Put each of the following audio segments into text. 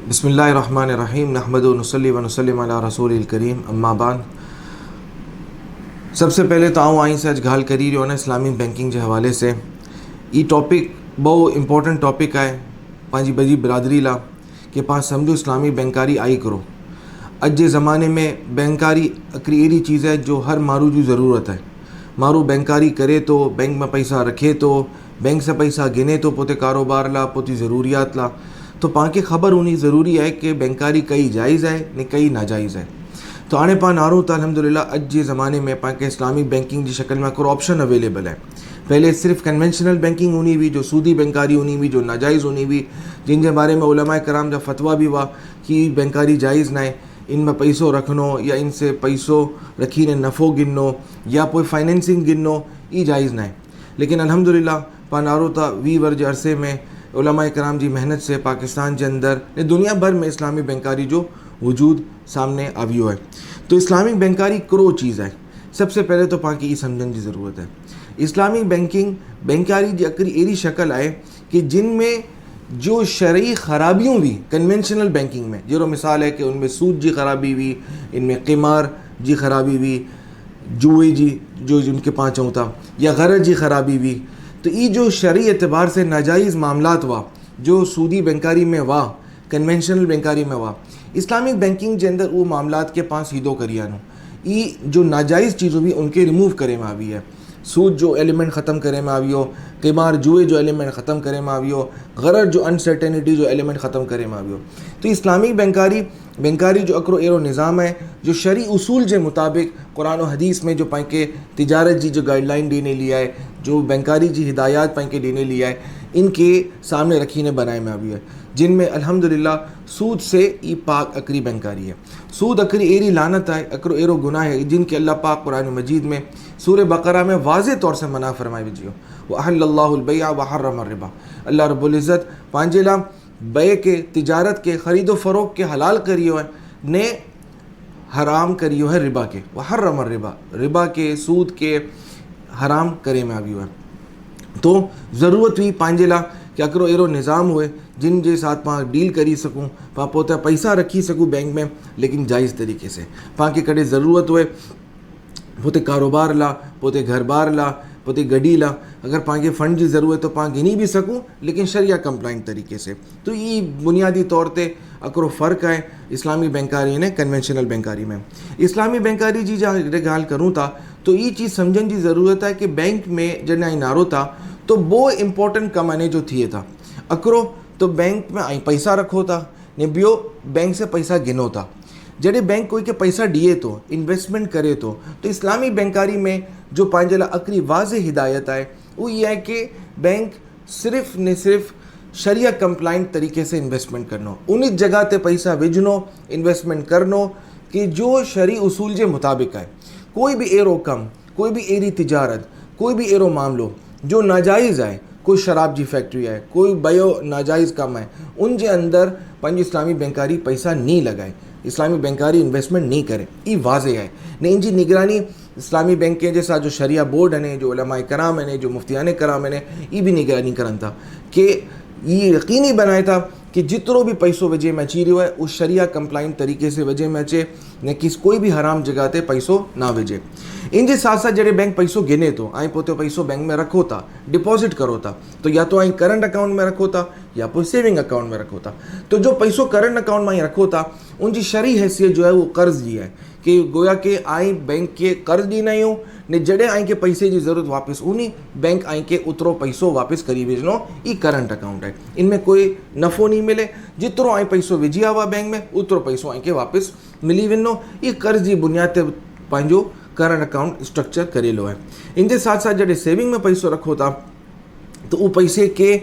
बिस्मिल्लाहिर्रहमानिर्रहीम नहमदु व नुसल्ली व नुसल्लिम अला रसूलिल करीम अम्मा बाद। सबसे पहले तो आऊँ आई से अज ॻाल्हि करी रहियो न इस्लामिक बैंकिंग के हवाले से। ई टॉपिक बहु इम्पोर्टेंट टॉपिक है पंहिंजी बजी बिरादरी ला कि पाण सम्झो इस्लामिक बैंकारी आई करो। अज के ज़माने में बैंकारी हिकिड़ी अहिड़ी चीज़ है जो हर माण्हू जी ज़रूरत है। माण्हू बैंकारी करे तो, बैंक में पैसा रखे तो, बैंक से पैसा गिने तो पोते कारोबार ला, पोती ज़रूरियात ला। तो पाण खे ख़बर होनी ज़रूरी है कि बैंकारी कई जायज़ है ने कई नाजायज़ है। तो हाणे पाण आरूं था अल्हम्दुलिल्लाह अज जे ज़माने में पाण खे इस्लामिक बैंकिंग की शक्ल में हिकिड़ो ऑप्शन अवेलेबल है। पहले सिर्फ कन्वेंशनल बैंकिंग हूंदी हुई, जो सूदी बैंकारी हूंदी हुई, जो नाजायज़ हूंदी हुई, जिन जे बारे में उलमाए कराम जा फतवा भी हुआ कि बैंकारी जायज़ ना है, इनमें पैसो रखनो या इनसे पैसो रखी ने नफ़ो गिनो या कोई फाइनेंसिंग गिनो, ये जायज़ ना है। लेकिन अल्हम्दुलिल्लाह पाण आरो था 20 वर्ष जे अरसे में उलमाए कराम जी मेहनत से पाकिस्तान के अंदर ने दुनिया भर में इस्लामिक बैंकारी जो वजूद सामने आवियो है। तो इस्लामिक बैंकारी करो चीज़ है। सबसे पहले तो पाण खे ये समझण की ज़रूरत है, इस्लामिक बैंकारी जी हिकिड़ी अहिड़ी शक्ल है कि जिन में जो शरई ख़राबियों भी कन्वेंशनल बैंकिंग में, जहिड़ो मिसाल है कि उनमें सूद जी ख़राबी हुई, इनमें क़िमार जी ख़राबी हुई, जुए जी जो जिनके पाँच चऊं था, या गरज जी ख़राबी हुई। तो ये जो शरई एतबार से नाजायज़ मामलात हुआ जो सूदी बैंकारी में हुआ, कन्वेंशनल बैंकारी में हुआ, इस्लामिक बैंकिंग के अंदर वो मामलात के पास सीधो करियानो ये जो नाजायज़ चीज़ों भी उनके रिमूव करे में आवी है। सूद जो एलिमेंट ख़त्म करे में आवियो, क़िमार जुए जो एलिमेंट ख़त्म करे में आवियो, गरज जो अनसर्टेनिटी जो एलिमेंट ख़त्म करे में आवियो। तो इस्लामिक बैंकारी जो हिकिड़ो अहिड़ो निज़ाम है जो शरी उसूल के मुताबिक कुरान और हदीस में जो पाण खे तिजारत जी जो गाइडलाइन ॾिने ली है, जो बैंकारी जी हिदायत पाण खे ॾिने ली है, इनके सामने रखीने बनाए में आवी है, जिनमें अल्हम्दुलिल्लाह सूद से ई पाक अकरी बैंकारी है। सूद अकरी अहिड़ी लानत है, हिकिड़ो अहिड़ो गुनाह है जिनके अल्लाह पाक कुरान मजीद में सूरह बकरा में वाज़े तौर से मना फरमाए विझियो, व अहल्लल्लाहुल बैअ व हर्रमर रिबा। अल्लाह रब्बुल इज़्ज़त पंहिंजे लाइ बे के, तिजारत के, ख़रीदो फ़रोख्त के हलाल करियो है ने हराम करियो है रिबा के, व हर्रमर रिबा, रिबा के सूद के हराम करे में आवियो है। तो ज़रूरत हुई पंहिंजे लाइ कि हिकिड़ो अहिड़ो निज़ाम हुए जिन जे साथ पाण डील करी सकूं, पाण पोइ पैसा रखी सकूं बैंक में, लेकिन जायज़ तरीक़े से। पाण खे कॾहिं ज़रूरत हुए पोइ कारोबार ला, पोइ घर बार ला, पोइ गडी ला, अगर पाण खे फ़ंड की ज़रूरत तो पाण गिनी भी सकूं, लेकिन शरिया कंप्लाइंट तरीक़े से। तो ये बुनियादी तौर ते हिकिड़ो फ़र्क़ु है इस्लामी बैंकारी ने कन्वेंशनल बैंकारी में। इस्लामी बैंकारी जी ॻाल्हि करूँ था तो ये चीज़ समझण की ज़रूरत है कि बैंक में जॾहिं आई नारो था तो वो इम्पोर्टेंट कम अने जो थिए था। हिकिड़ो तो बैंक में आई पैसा रखो था ने ॿियो बैंक से पैसा गिनो था। जॾहिं बैंक कोई के पैसा ॾिए तो, इन्वेस्टमेंट करे तो इस्लामी बैंकारी में जो पंहिंजे लाइ हिकिड़ी वाज़े हिदायत है वो ये है कि बैंक सिर्फ़ ने सिर्फ़ शरिया कंप्लाइंट तरीक़े से इन्वेस्टमेंट करनो, उन जगह ते पैसा विझनो, इन्वेस्टमेंट करनो कि जो शरी उसूल के मुताबिक है। कोई भी अहिड़ो कम, कोई भी अहिड़ी तिजारत, कोई भी अहिड़ो मामलो जो नाजायज़ है, कोई शराब की फैक्ट्री है, कोई बयो नाजायज़ कम है, उन जे अंदर पंहिंजी इस्लामी बैंकारी पैसा नहीं लगाए, इस्लामी बैंकारी इन्वेस्टमेंट नहीं करे, ये वाज़े है ने। इनकी निगरानी इस्लामी बैंकें के साथ जो शरिया बोर्ड है, जो उलमाए कराम है, जो मुफ्तियान कराम है, ये भी निगरानी करन था कि ये यकीनी बनाए था कि जितनो भी पैसो वजह में अची रहियो है उस शरिया कंप्लाइंट तरीक़े से वजह में अचे ने किस कोई भी हराम जगह ते पैसो ना विझे। इन जे साथ साथ जॾहिं बैंक पैसो गिने तो ऐं पोइ तो पैसो बैंक में रखो था, डिपॉजिट करो था, तो या तो आई करंट अकाउंट में रखो था या पोइ सेविंग अकाउंट में रखो था। तो जो पैसो करंट अकाउंट में रखो था उनकी शरी हैसियत जो है वो कर्ज़ जी है कि गोया के आई बैंक के कर्ज़ ॾींदा आहियूं ने जॾहिं आई के पैसे की ज़रूरत वापस उन्हीं बैंक आई के उतरो पैसो वापस करी विझनो, ये करंट अकाउंट है। इनमें कोई नफ़ो नहीं मिले, जितरो आई पैसो विझी आवा बैंक में उतरो पैसो आई के वापस मिली वञो, ये कर्ज़ की बुनियाद ते पंहिंजो करंट अकाउंट स्ट्रक्चर करेलो है। इन जे साथ साथ जॾहिं सेविंग में पैसो रखो था तो वो पैसे के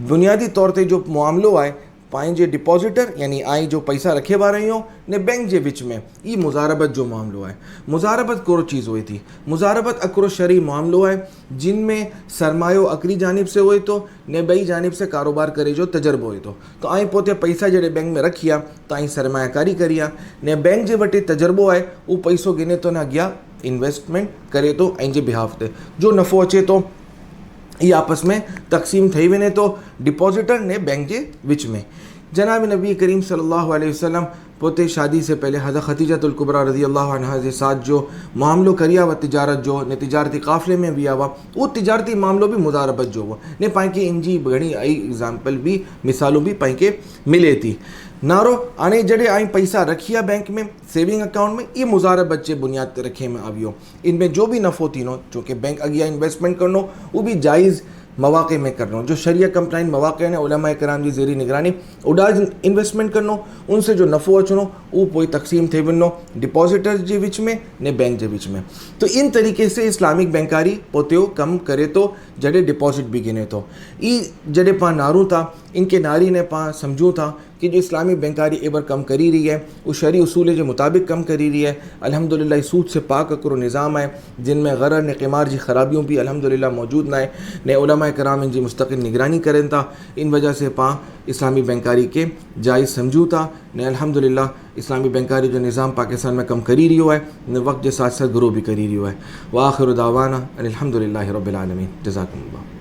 बुनियादी तौर ते जो मामलो है पंहिंजे डिपॉजिटर यानी आई जो पैसा रखे वारा आहियूं ने बैंक के विच में, ये मुज़ारबत जो मामलो है। मुज़ारबत कहिड़ो चीज़ हुई थी, मुज़ारबत हिकिड़ो शरई मामलो है जिनमें सरमायो हिकिड़ी जानिब से हुए तो ने ॿई जानिब से कारोबार करे जो तजर्बो हुए तो आई पोइ पैसा जॾहिं बैंक में रखी आहे तो आई सरमायाकारी करी आहे ने बैंक जे वटि तजर्बो है, वो पैसो गिने तो न अॻियां इन्वेस्टमेंट करे तो ऐं जे बिहाफ ते जो नफ़ो अचे तो ये आपस में तक़सीम थी वञे तो डिपॉजिटर ने बैंक के विच में। जनाब नबी करीम सल्लल्लाहु अलैहि वसल्लम पोते शादी से पहले हज़रत खतीजतुल कुबरा रज़ी अल्लाह अन्हा के साथ जो मामलो करिया व तिजारत जो ने तिजारती काफ़िले में भी आवा वो तिजारती मामलो भी मुदारबत जो हुआ ने पाई के इंजी घणी आई एग्जाम्पल भी मिसालों भी पाई के मिले थी नारो आने जड़े आई पैसा रखिया बैंक में सेविंग अकाउंट में ये मुजारबत जे बुनियाद ते रखे में आवियो इनमें जो भी नफ़ो थीनो चूँकि बैंक अगिया इन्वेस्टमेंट करनो वो भी जायज़ मौक़े में करनो जो शरिया कंप्लाइंट मौक़े ने उलमा कराम जी ज़ेरी निगरानी उडाज इन्वेस्टमेंट करनो उनसे जो नफ़ो अचनो वो पोइ तक़सीम थे वञो डिपॉजिटर जे विच में ने बैंक जे विच में। तो इन तरीक़े से इस्लामिक बैंकारी पोते कम करे तो जॾहिं डिपॉजिट भी गिने तो ई जॾहिं पाण नारूं था इनके नारी ने पाण समझूं था कि जो इस्लामिक बैंकारी एबर कम करी रही है वो शरी उसूल के मुताबिक कम करी रही है। अल्हम्दुलिल्लाह सूद से पाक करो निज़ाम है जिनमें गरर ने क़िमार जी ख़राबियों भी अल्हम्दुलिल्लाह मौजूद ना है ने उलमा कराम इन जी मुस्तक़िल निगरानी करें था। इन वजह से पाण इस्लामी बैंकारी के जायज़ समझूं था ने अल्हम्दुलिल्लाह इस्लामी बैंकारी जो निज़ाम पाकिस्तान में कम करी रही है ने वक्त के साथ साथ ग्रो भी करी रही है। व आखिर दावाना अनिल हम्दुलिल्लाहि रब्बिल आलमीन। जज़ाकुमुल्लाह।